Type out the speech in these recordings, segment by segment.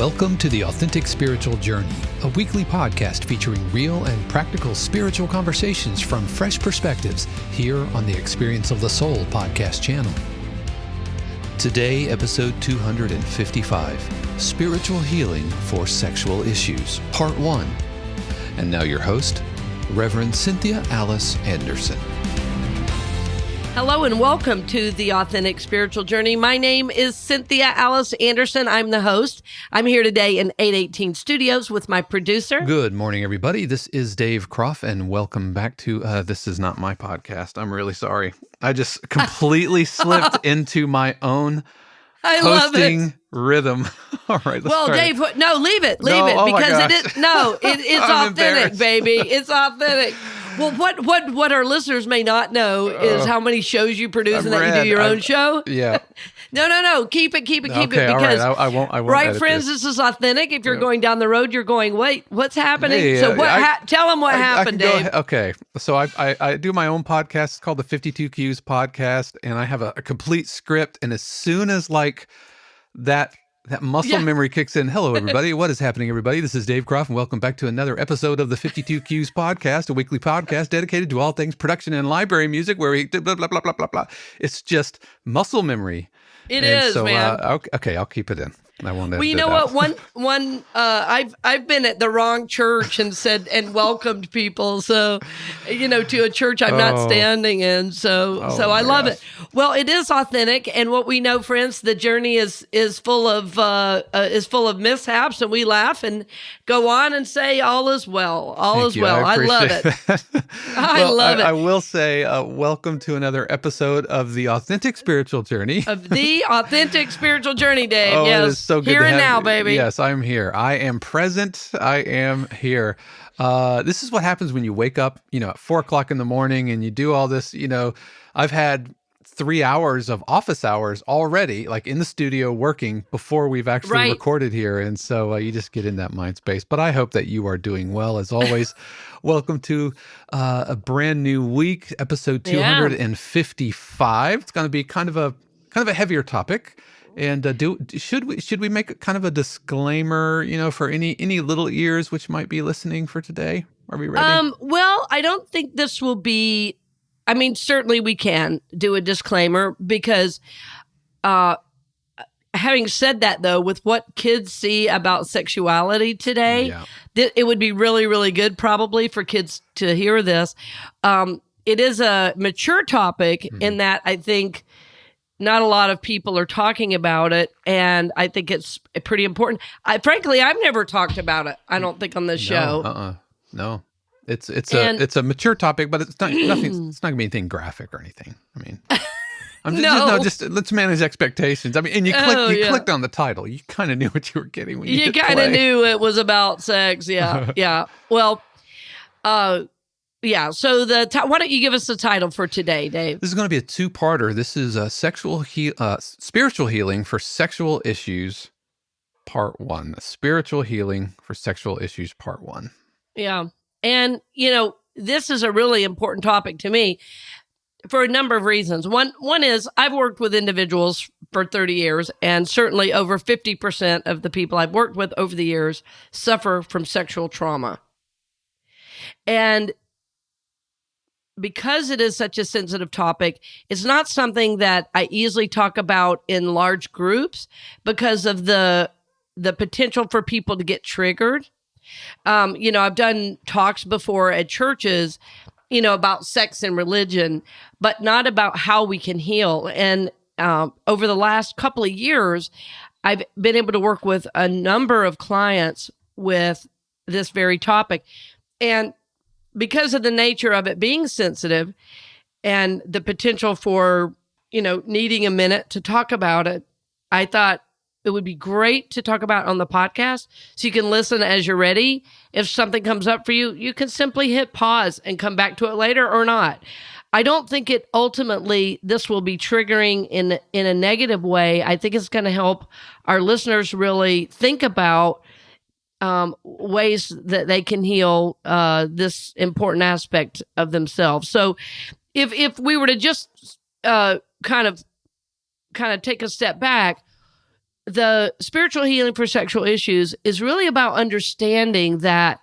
Welcome to the Authentic Spiritual Journey, a weekly podcast featuring real and practical spiritual conversations from fresh perspectives here on the Experience of the Soul podcast channel. Today, episode 255, Spiritual Healing for Sexual Issues, Part 1. And now your host, Reverend Cynthia Alice Anderson. Hello and welcome to the Authentic Spiritual Journey. My name is Cynthia Alice Anderson. I'm the host. I'm here today in 818 Studios with my producer. Good morning, everybody. This is Dave Croft, and welcome back to This Is Not My Podcast. I'm really sorry. I just completely slipped into my own hosting rhythm. All right, let's start Dave, it. No, leave it, Oh because it is I'm authentic, baby. It's authentic. Well, what our listeners may not know is how many shows you produce and that you do your own show. Yeah. No. Keep it, Okay, because all right. I won't. Right, edit friends, this is authentic. If you're going down the road, you're going, wait, what's happening? Hey, So tell them what happened, Dave. Okay, so I do my own podcast. It's called the 52 Qs podcast, and I have a complete script. And as soon as that muscle memory kicks in. Hello, everybody. What is happening, everybody? This is Dave Croft, and welcome back to another episode of the 52 Qs podcast, a weekly podcast dedicated to all things production and library music, where we blah, blah, blah, blah, blah, blah. It's just muscle memory. It is, man. Okay, I'll keep it in. I won't edit Well, you know what? I've been at the wrong church and welcomed people. So, to a church I'm not standing in. So I love it. Well, it is authentic, and what we know, friends, the journey is full of mishaps, and we laugh and go on and say all is well. All is well. I love it. I love it. I will say, welcome to another episode of the Authentic Spiritual Journey. Of the Authentic Spiritual Journey, Dave. Oh, yes. it is so good Here to and have now, you. baby. Yes, I'm here. I am present. I am here. This is what happens when you wake up, at 4 o'clock in the morning and you do all this. I've had 3 hours of office hours already, like in the studio working before we've actually recorded here. And so you just get in that mind space. But I hope that you are doing well. As always, welcome to a brand new week, episode 255. It's going to be kind of a heavier topic. And should we make kind of a disclaimer, for any little ears which might be listening for today? Are we ready? Well, I don't think this will be. I mean, certainly we can do a disclaimer because, having said that, though, with what kids see about sexuality today, it would be really, really good probably for kids to hear this. It is a mature topic in that I think not a lot of people are talking about it, and I think it's pretty important. Frankly, I've never talked about it, I don't think, on this show. No. It's a mature topic, but it's not nothing. It's not gonna be anything graphic or anything. I mean, just let's manage expectations. I mean, and you clicked on the title. You kind of knew what you were getting when you kind of knew it was about sex. Yeah, yeah. Well, yeah. So why don't you give us the title for today, Dave? This is going to be a two-parter. This is spiritual healing for sexual issues, Part 1. Spiritual healing for sexual issues, Part 1. Yeah. And, this is a really important topic to me for a number of reasons. One is I've worked with individuals for 30 years, and certainly over 50% of the people I've worked with over the years suffer from sexual trauma. And because it is such a sensitive topic, it's not something that I easily talk about in large groups because of the potential for people to get triggered. I've done talks before at churches, about sex and religion, but not about how we can heal. And over the last couple of years, I've been able to work with a number of clients with this very topic. And because of the nature of it being sensitive and the potential for, needing a minute to talk about it, I thought it would be great to talk about on the podcast so you can listen as you're ready. If something comes up for you, you can simply hit pause and come back to it later or not. I don't think this will be triggering in a negative way. I think it's going to help our listeners really think about ways that they can heal this important aspect of themselves. So if we were to just kind of take a step back, the spiritual healing for sexual issues is really about understanding that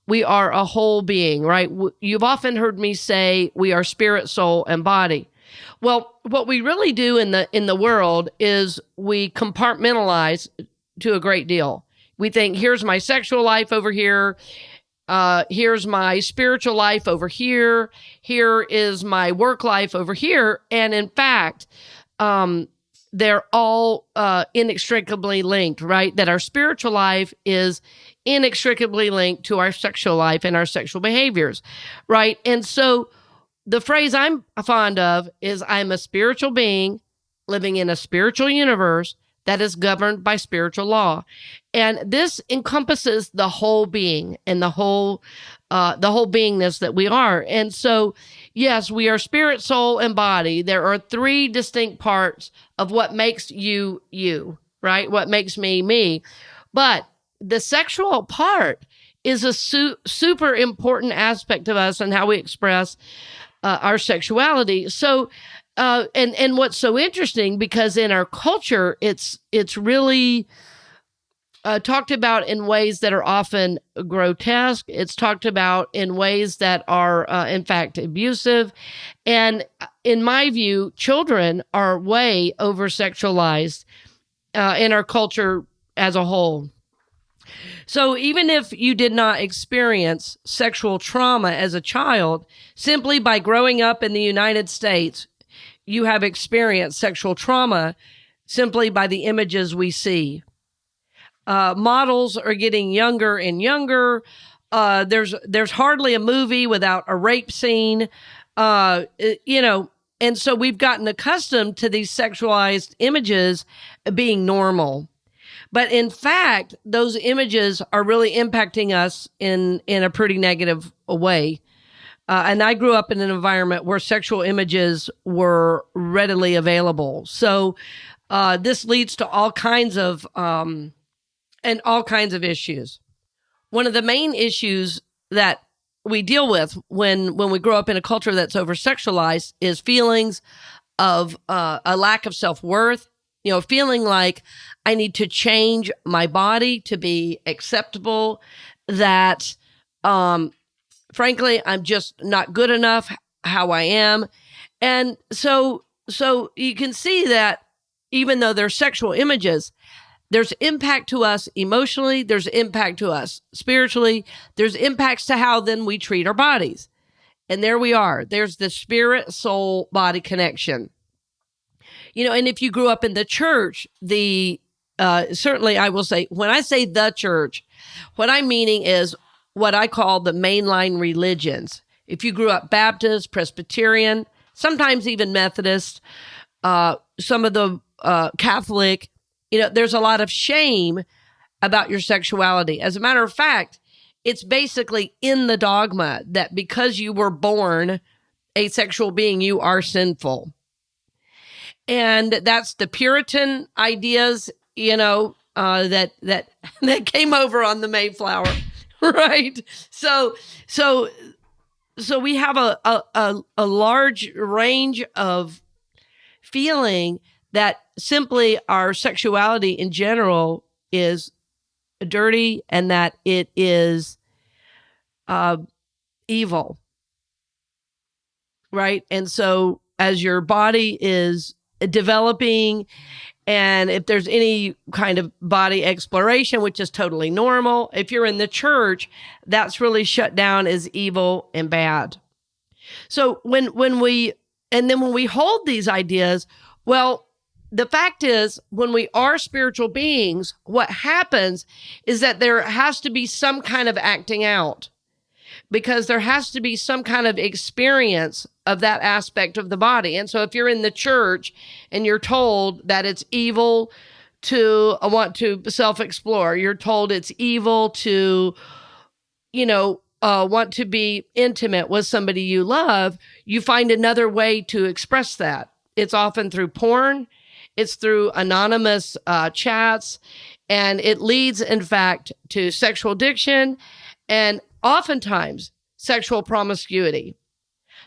we are a whole being, right? You've often heard me say we are spirit, soul, and body. Well, what we really do in the world is we compartmentalize to a great deal. We think, here's my sexual life over here. Here's my spiritual life over here. Here is my work life over here. And in fact, they're all inextricably linked, right? That our spiritual life is inextricably linked to our sexual life and our sexual behaviors, right? And so the phrase I'm fond of is I'm a spiritual being living in a spiritual universe that is governed by spiritual law. And this encompasses the whole being and the whole beingness that we are. And so, yes, we are spirit, soul, and body. There are three distinct parts of what makes you, you, right? What makes me, me. But the sexual part is a super important aspect of us and how we express our sexuality. So, and what's so interesting, because in our culture, it's really talked about in ways that are often grotesque. It's talked about in ways that are, in fact, abusive. And in my view, children are way over-sexualized in our culture as a whole. So even if you did not experience sexual trauma as a child, simply by growing up in the United States, you have experienced sexual trauma simply by the images we see. Models are getting younger and younger. There's hardly a movie without a rape scene, and so we've gotten accustomed to these sexualized images being normal. But in fact, those images are really impacting us in a pretty negative way. And I grew up in an environment where sexual images were readily available. So this leads to all kinds of issues. One of the main issues that we deal with when we grow up in a culture that's over-sexualized is feelings of a lack of self-worth, feeling like I need to change my body to be acceptable, that frankly, I'm just not good enough how I am. And so you can see that even though they're sexual images, there's impact to us emotionally, there's impact to us spiritually, there's impacts to how then we treat our bodies. And there we are. There's the spirit, soul, body connection. And if you grew up in the church, certainly I will say, when I say the church, what I'm meaning is what I call the mainline religions. If you grew up Baptist, Presbyterian, sometimes even Methodist, some of the Catholic, there's a lot of shame about your sexuality. As a matter of fact, it's basically in the dogma that because you were born a sexual being, you are sinful. And that's the Puritan ideas, that came over on the Mayflower, right? So we have a large range of feeling that simply our sexuality in general is dirty and that it is evil, right? And so as your body is developing, and if there's any kind of body exploration, which is totally normal, if you're in the church, that's really shut down as evil and bad. So when we hold these ideas, well, the fact is, when we are spiritual beings, what happens is that there has to be some kind of acting out, because there has to be some kind of experience of that aspect of the body. And so if you're in the church and you're told that it's evil to want to self-explore, you're told it's evil to, want to be intimate with somebody you love, you find another way to express that. It's often through porn. It's through anonymous chats, and it leads, in fact, to sexual addiction and oftentimes sexual promiscuity.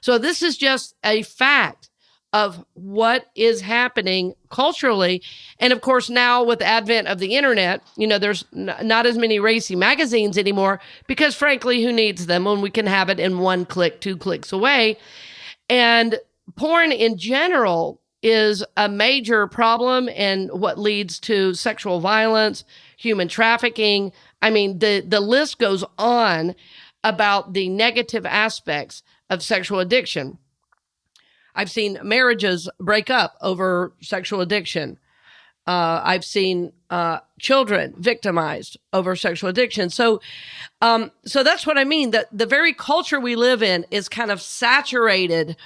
So this is just a fact of what is happening culturally. And of course, now with the advent of the internet, there's not as many racy magazines anymore because frankly, who needs them when we can have it in 1 click, 2 clicks away? And porn in general is a major problem and what leads to sexual violence, human trafficking. I mean, the list goes on about the negative aspects of sexual addiction. I've seen marriages break up over sexual addiction. I've seen children victimized over sexual addiction. So that's what I mean. That the very culture we live in is kind of saturated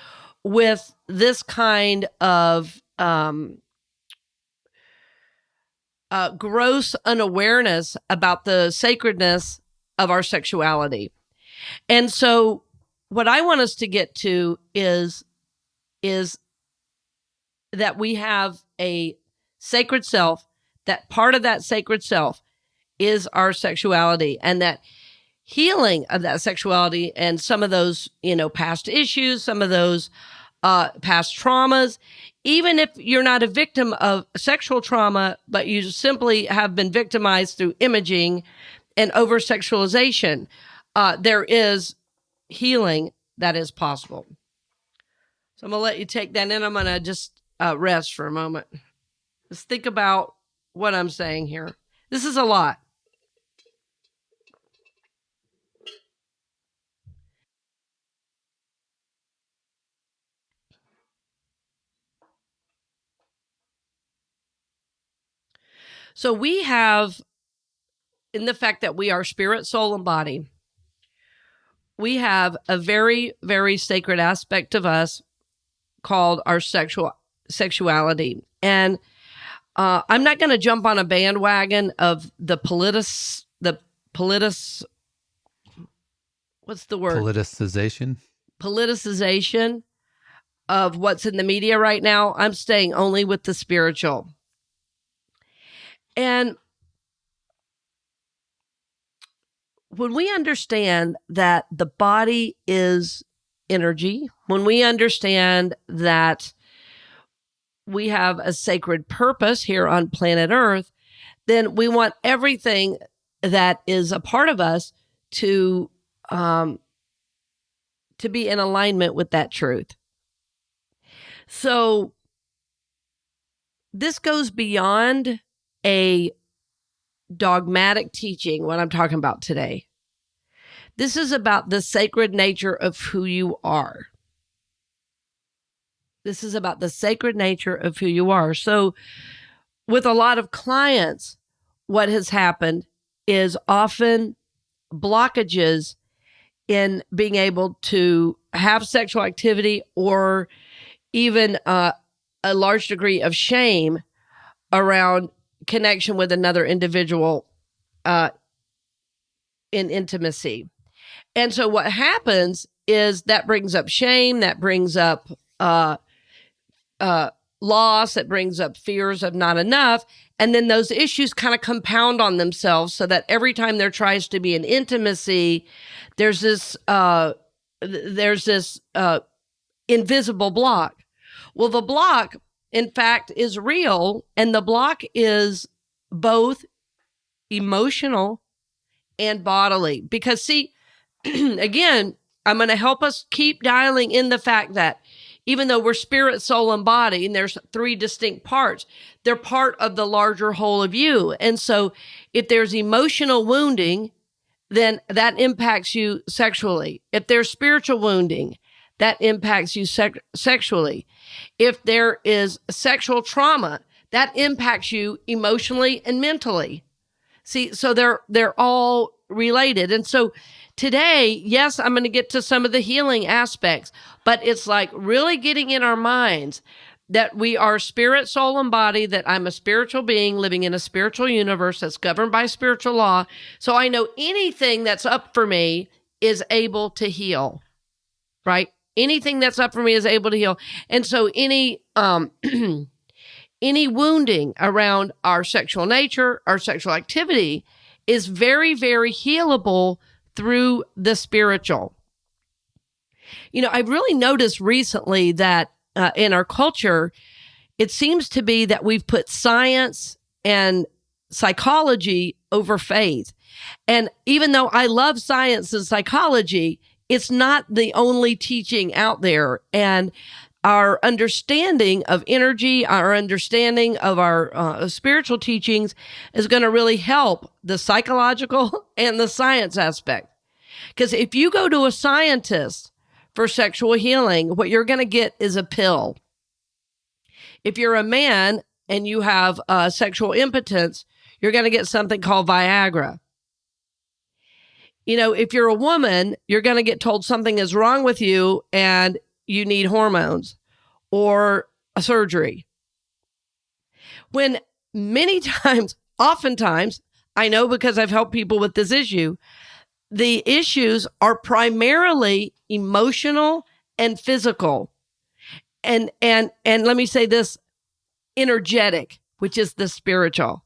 with this kind of gross unawareness about the sacredness of our sexuality. And so what I want us to get to is that we have a sacred self, that part of that sacred self is our sexuality, and that healing of that sexuality and some of those, past issues, some of those past traumas, even if you're not a victim of sexual trauma, but you simply have been victimized through imaging and over-sexualization, there is healing that is possible. So I'm going to let you take that in. I'm going to just rest for a moment. Just think about what I'm saying here. This is a lot. So we have, in the fact that we are spirit, soul, and body, we have a very, very sacred aspect of us called our sexuality. And I'm not going to jump on a bandwagon of what's the word? Politicization of what's in the media right now. I'm staying only with the spiritual. And when we understand that the body is energy, when we understand that we have a sacred purpose here on planet Earth, then we want everything that is a part of us to be in alignment with that truth. So this goes beyond a dogmatic teaching, what I'm talking about today. This is about the sacred nature of who you are. This is about the sacred nature of who you are. So with a lot of clients, what has happened is often blockages in being able to have sexual activity, or even a large degree of shame around connection with another individual in intimacy. And so what happens is that brings up shame, that brings up loss, that brings up fears of not enough. And then those issues kind of compound on themselves, so that every time there tries to be an intimacy, there's this invisible block. Well, the block, in fact, is real, and the block is both emotional and bodily. Because see, again, I'm going to help us keep dialing in the fact that even though we're spirit, soul, and body, and there's 3 distinct parts, they're part of the larger whole of you. And so if there's emotional wounding, then that impacts you sexually. If there's spiritual wounding, that impacts you sexually. If there is sexual trauma, that impacts you emotionally and mentally. See, so they're all related. And so today, yes, I'm going to get to some of the healing aspects, but it's like really getting in our minds that we are spirit, soul, and body, that I'm a spiritual being living in a spiritual universe that's governed by spiritual law. So I know anything that's up for me is able to heal, right? Anything that's up for me is able to heal. And so any wounding around our sexual nature, our sexual activity, is very, very healable through the spiritual. I've really noticed recently that in our culture, it seems to be that we've put science and psychology over faith. And even though I love science and psychology, it's not the only teaching out there. And our understanding of energy, our understanding of our spiritual teachings is going to really help the psychological and the science aspect. Because if you go to a scientist for sexual healing, what you're going to get is a pill. If you're a man and you have sexual impotence, you're going to get something called Viagra. You know, if you're a woman, you're going to get told something is wrong with you and you need hormones or a surgery. When many times, oftentimes, I know because I've helped people with this issue, the issues are primarily emotional and physical. And let me say this, energetic, which is the spiritual.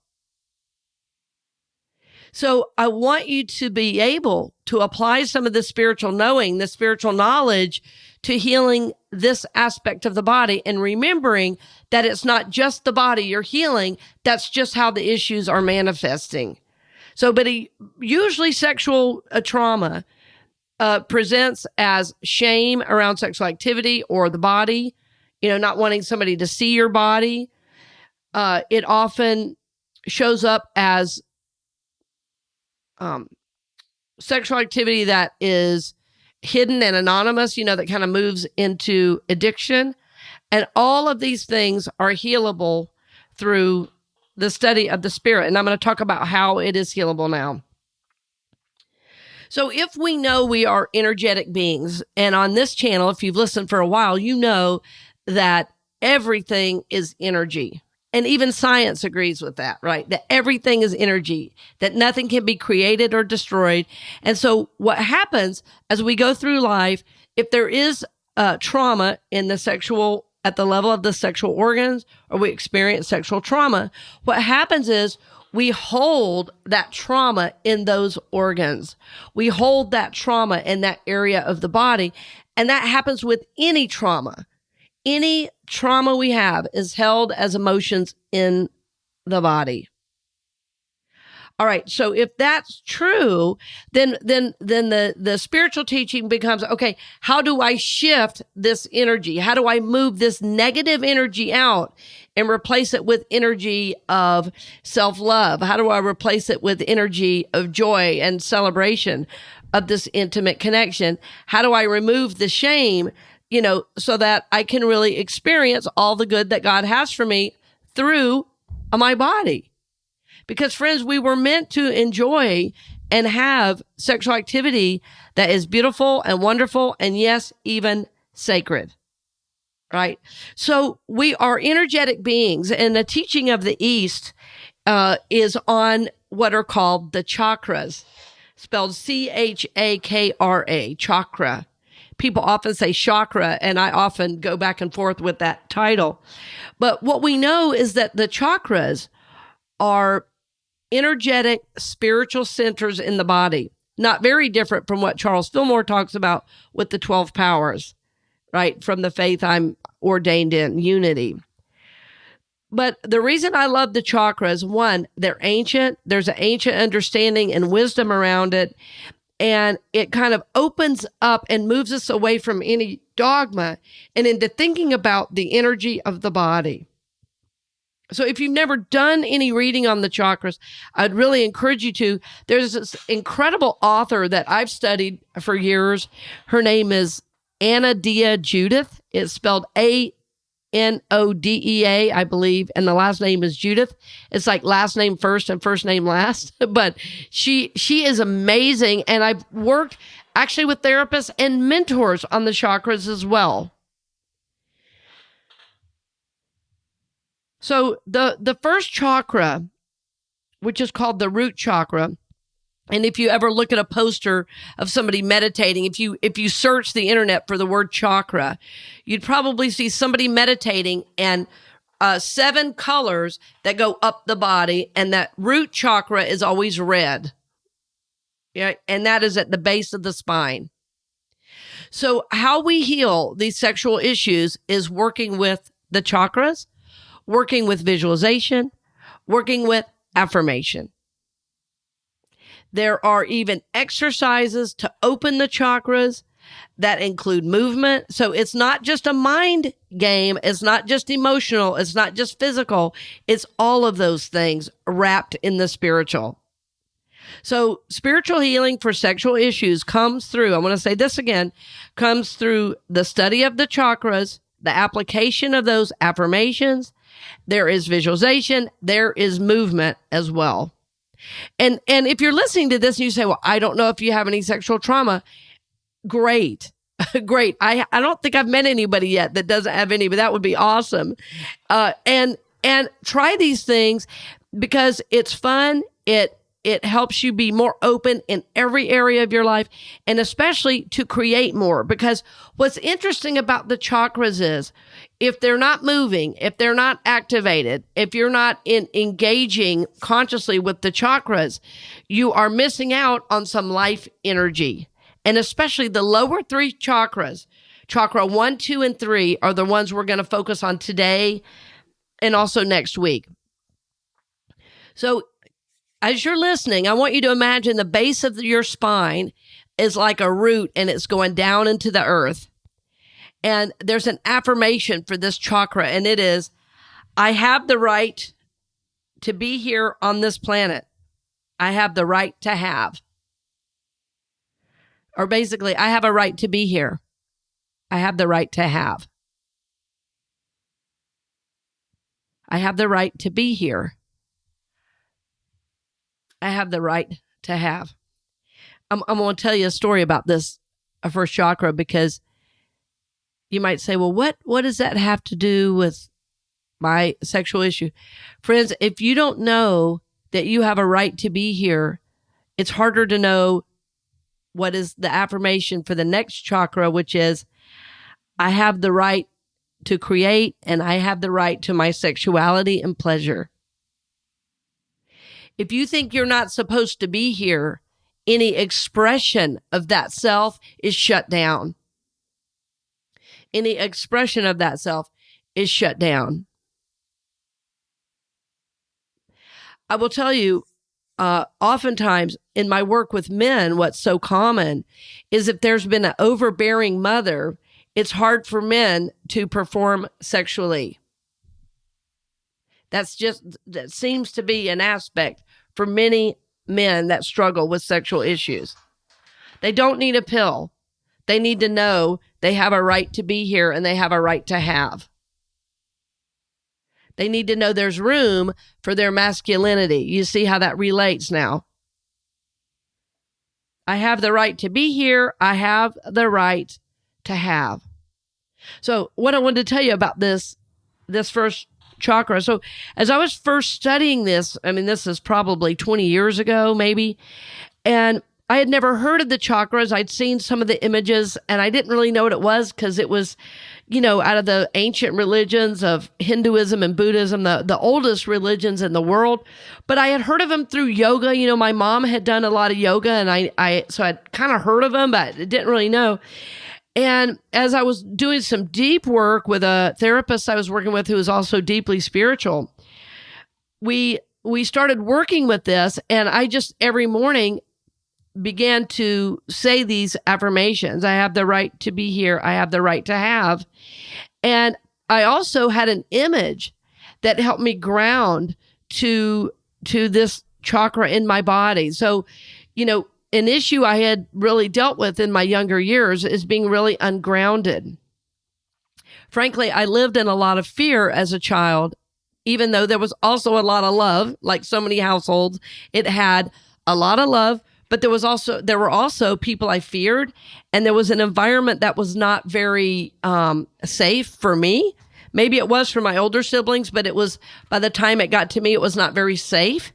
So I want you to be able to apply some of the spiritual knowing, the spiritual knowledge to healing this aspect of the body and remembering that it's not just the body you're healing. That's just how the issues are manifesting. So, but usually sexual trauma presents as shame around sexual activity or the body, you know, not wanting somebody to see your body. It often shows up as sexual activity that is hidden and anonymous, you know, that kind of moves into addiction. And all of these things are healable through the study of the spirit. And I'm going to talk about how it is healable now. So if we know we are energetic beings, and on this channel, if you've listened for a while, you know that everything is energy. And even science agrees with that, right? That everything is energy, that nothing can be created or destroyed. And so what happens as we go through life, if there is trauma in the sexual, at the level of the sexual organs, or we experience sexual trauma, what happens is we hold that trauma in those organs. We hold that trauma in that area of the body. And that happens with any trauma. Any trauma we have is held as emotions in the body. All right. So if that's true, then the spiritual teaching becomes, okay, how do I shift this energy? How do I move this negative energy out and replace it with energy of self-love? How do I replace it with energy of joy and celebration of this intimate connection? How do I remove the shame, you know, so that I can really experience all the good that God has for me through my body? Because friends, we were meant to enjoy and have sexual activity that is beautiful and wonderful and yes, even sacred, right? So we are energetic beings, and the teaching of the East is on what are called the chakras, spelled C-H-A-K-R-A, chakra. People often say chakra, and I often go back and forth with that title. But what we know is that the chakras are energetic spiritual centers in the body, not very different from what Charles Fillmore talks about with the 12 powers, right? From the faith I'm ordained in, unity. But the reason I love the chakras, one, they're ancient. There's an ancient understanding and wisdom around it. And it kind of opens up and moves us away from any dogma and into thinking about the energy of the body. So if you've never done any reading on the chakras, I'd really encourage you to. There's this incredible author that I've studied for years. Her name is Anodea Judith. It's spelled A-N-O-D-E-A, I believe, and the last name is Judith. It's like last name first and first name last. But she is amazing, and I've worked actually with therapists and mentors on the chakras as well. So the first chakra, which is called the root chakra, and if you ever look at a poster of somebody meditating, if you search the internet for the word chakra, you'd probably see somebody meditating and 7 colors that go up the body, and that root chakra is always red. Yeah, and that is at the base of the spine. So how we heal these sexual issues is working with the chakras, working with visualization, working with affirmation. There are even exercises to open the chakras that include movement. So it's not just a mind game. It's not just emotional. It's not just physical. It's all of those things wrapped in the spiritual. So spiritual healing for sexual issues comes through, I want to say this again, comes through the study of the chakras, the application of those affirmations. There is visualization. There is movement as well. And if you're listening to this and you say, well, I don't know if you have any sexual trauma, great. Great. I don't think I've met anybody yet that doesn't have any, but that would be awesome. And try these things because it's fun. It helps you be more open in every area of your life, and especially to create more. Because what's interesting about the chakras is if they're not moving, if they're not activated, if you're not engaging consciously with the chakras, you are missing out on some life energy. And especially the lower three chakras, chakra 1, 2, and 3 are the ones we're going to focus on today and also next week. So as you're listening, I want you to imagine the base of your spine is like a root and it's going down into the earth. And there's an affirmation for this chakra, and it is, I have the right to be here on this planet. I have the right to have. Or basically, I have a right to be here. I have the right to have. I have the right to be here. I have the right to have. I'm going to tell you a story about this first chakra because you might say, well, what does that have to do with my sexual issue? Friends, if you don't know that you have a right to be here, it's harder to know what is the affirmation for the next chakra, which is, I have the right to create and I have the right to my sexuality and pleasure. If you think you're not supposed to be here, any expression of that self is shut down. Any expression of that self is shut down. I will tell you, oftentimes in my work with men, what's so common is if there's been an overbearing mother, it's hard for men to perform sexually. That seems to be an aspect for many men that struggle with sexual issues. They don't need a pill. They need to know they have a right to be here and they have a right to have. They need to know there's room for their masculinity. You see how that relates now. I have the right to be here. I have the right to have. So what I wanted to tell you about this first chakra. So as I was first studying this, I mean, this is probably 20 years ago, maybe, and I had never heard of the chakras. I'd seen some of the images and I didn't really know what it was because it was, out of the ancient religions of Hinduism and Buddhism, the oldest religions in the world. But I had heard of them through yoga. My mom had done a lot of yoga and so I'd kind of heard of them, but I didn't really know. And as I was doing some deep work with a therapist I was working with who was also deeply spiritual, we started working with this, and I just every morning began to say these affirmations. I have the right to be here. I have the right to have. And I also had an image that helped me ground to this chakra in my body. So, an issue I had really dealt with in my younger years is being really ungrounded. Frankly, I lived in a lot of fear as a child, even though there was also a lot of love. Like so many households, it had a lot of love, but there were also people I feared, and there was an environment that was not very safe for me. Maybe it was for my older siblings, but by the time it got to me, it was not very safe.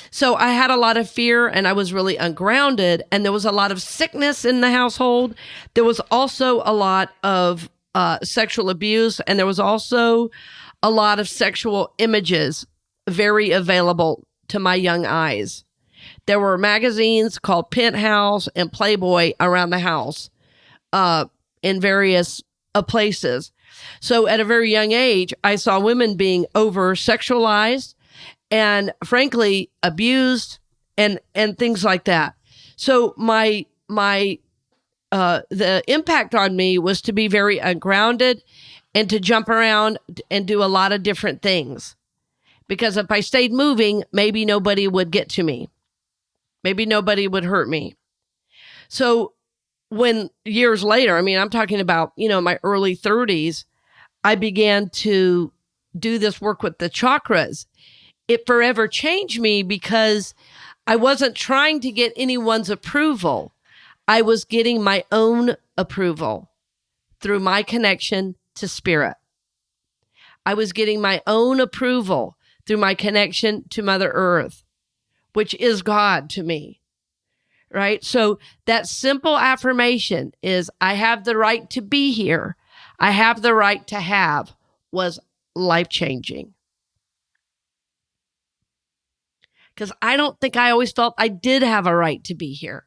So I had a lot of fear and I was really ungrounded, and there was a lot of sickness in the household. There was also a lot of sexual abuse, and there was also a lot of sexual images very available to my young eyes. There were magazines called Penthouse and Playboy around the house. in various places. So at a very young age, I saw women being over sexualized and frankly abused and things like that. So the impact on me was to be very ungrounded and to jump around and do a lot of different things. Because if I stayed moving, maybe nobody would get to me. Maybe nobody would hurt me. So when years later, I mean, I'm talking about, my early 30s, I began to do this work with the chakras. It forever changed me because I wasn't trying to get anyone's approval. I was getting my own approval through my connection to spirit. I was getting my own approval through my connection to Mother Earth, which is God to me, right? So that simple affirmation is, I have the right to be here. I have the right to have, was life-changing. Because I don't think I always felt I did have a right to be here.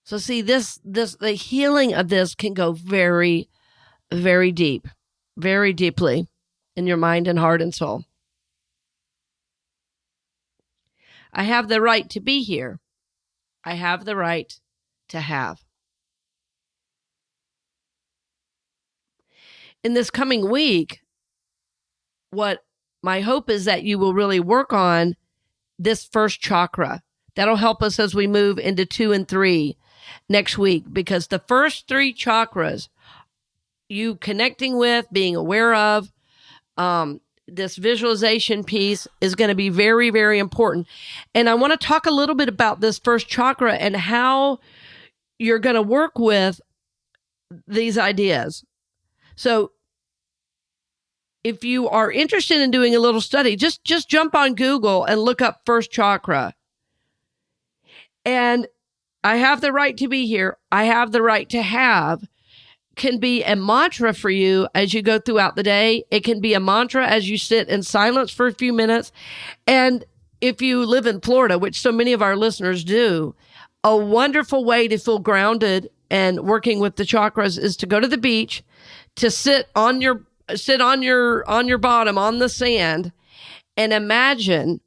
So see, the healing of this can go very, very deep, very deeply in your mind and heart and soul. I have the right to be here. I have the right to have. In this coming week, what my hope is that you will really work on this first chakra. That'll help us as we move into 2 and 3 next week, because the first 3 chakras, you connecting with, being aware of, this visualization piece is going to be very, very important. And I want to talk a little bit about this first chakra and how you're going to work with these ideas. So if you are interested in doing a little study, just jump on Google and look up first chakra. And I have the right to be here. I have the right to have can be a mantra for you as you go throughout the day. It can be a mantra as you sit in silence for a few minutes. And if you live in Florida, which so many of our listeners do, a wonderful way to feel grounded and working with the chakras is to go to the beach, to sit on your bottom on the sand and imagine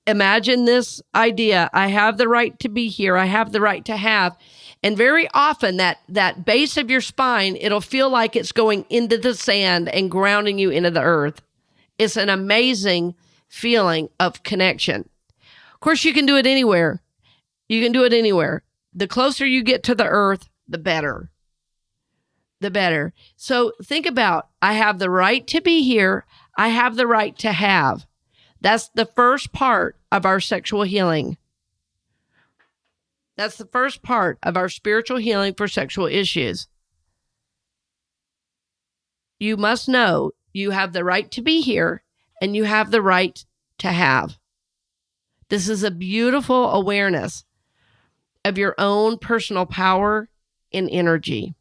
imagine this idea. I have the right to be here. I have the right to have. And very often that base of your spine, it'll feel like it's going into the sand and grounding you into the earth. It's an amazing feeling of connection. Of course, you can do it anywhere. You can do it anywhere. The closer you get to the earth, the better. The better. So think about, I have the right to be here. I have the right to have. That's the first part of our sexual healing. That's the first part of our spiritual healing for sexual issues. You must know you have the right to be here and you have the right to have. This is a beautiful awareness of your own personal power and energy.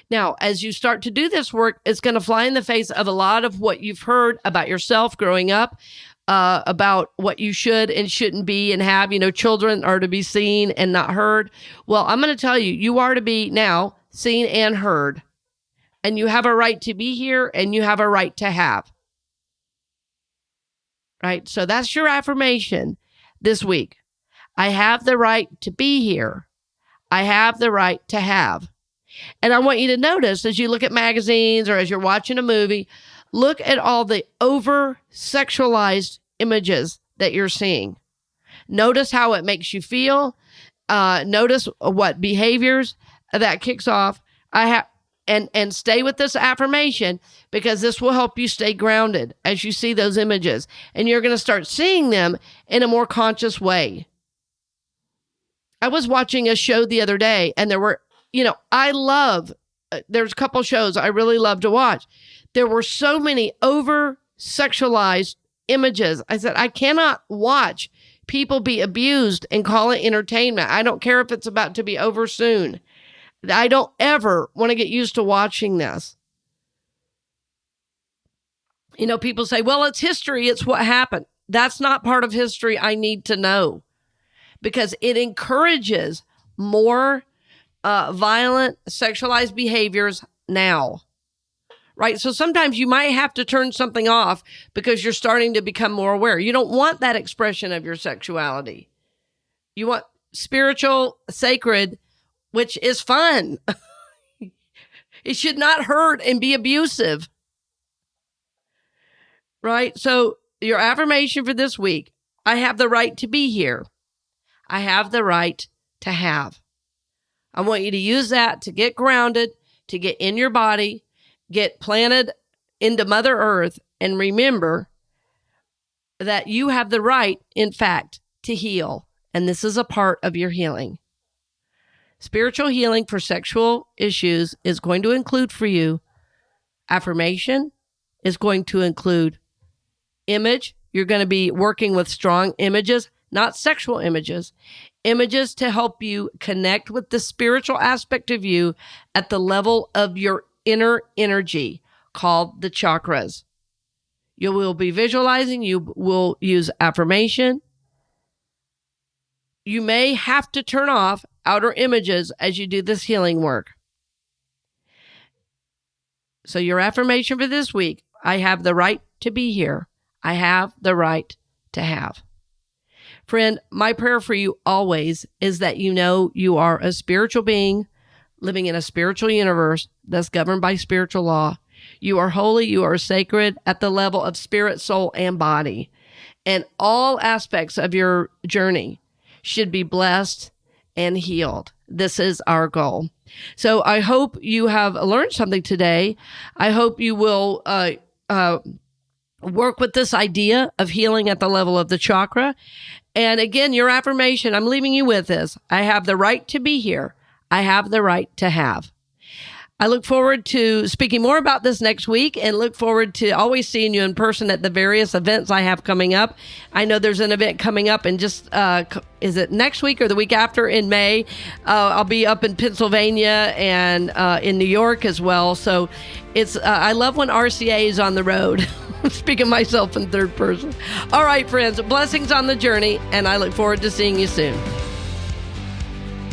Now, as you start to do this work, it's going to fly in the face of a lot of what you've heard about yourself growing up, about what you should and shouldn't be and have. Children are to be seen and not heard. Well, I'm going to tell you, you are to be now seen and heard. And you have a right to be here and you have a right to have. Right? So that's your affirmation this week. I have the right to be here. I have the right to have. And I want you to notice as you look at magazines or as you're watching a movie, look at all the over-sexualized images that you're seeing. Notice how it makes you feel. Notice what behaviors that kicks off. And stay with this affirmation, because this will help you stay grounded as you see those images. And you're going to start seeing them in a more conscious way. I was watching a show the other day, and there were, there's a couple shows I really love to watch. There were so many over-sexualized images. I said, I cannot watch people be abused and call it entertainment. I don't care if it's about to be over soon. I don't ever want to get used to watching this. People say, well, it's history. It's what happened. that's not part of history I need to know, because it encourages more violent, sexualized behaviors now, right? So sometimes you might have to turn something off because you're starting to become more aware. You don't want that expression of your sexuality. You want spiritual, sacred, which is fun. It should not hurt and be abusive, right? So your affirmation for this week: I have the right to be here. I have the right to have. I want you to use that to get grounded, to get in your body, get planted into Mother Earth, and remember that you have the right, in fact, to heal. And this is a part of your healing. Spiritual healing for sexual issues is going to include for you affirmation, is going to include image. You're going to be working with strong images, not sexual images, images to help you connect with the spiritual aspect of you at the level of your inner energy, called the chakras. You will be visualizing, you will use affirmation. You may have to turn off outer images as you do this healing work. So your affirmation for this week: I have the right to be here. I have the right to have. Friend, my prayer for you always is that you know you are a spiritual being living in a spiritual universe that's governed by spiritual law. You are holy, you are sacred at the level of spirit, soul, and body. And all aspects of your journey should be blessed and healed. This is our goal. So I hope you have learned something today. I hope you will work with this idea of healing at the level of the chakra. And again, your affirmation, I'm leaving you with this: I have the right to be here. I have the right to have. I look forward to speaking more about this next week, and look forward to always seeing you in person at the various events I have coming up. I know there's an event coming up in just, is it next week or the week after, in May? I'll be up in Pennsylvania and in New York as well. So it's I love when RCA is on the road. Speaking myself in third person. All right, friends, blessings on the journey, and I look forward to seeing you soon.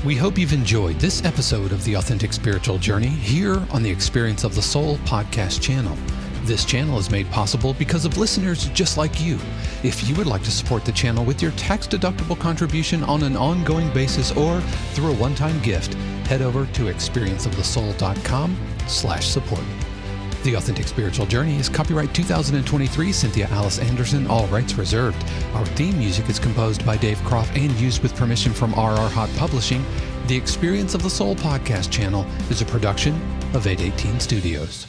We hope you've enjoyed this episode of The Authentic Spiritual Journey here on the Experience of the Soul podcast channel. This channel is made possible because of listeners just like you. If you would like to support the channel with your tax-deductible contribution on an ongoing basis or through a one-time gift, head over to experienceofthesoul.com/support. The Authentic Spiritual Journey is copyright 2023, Cynthia Alice Anderson, all rights reserved. Our theme music is composed by Dave Croft and used with permission from RR Hot Publishing. The Experience of the Soul podcast channel is a production of 818 Studios.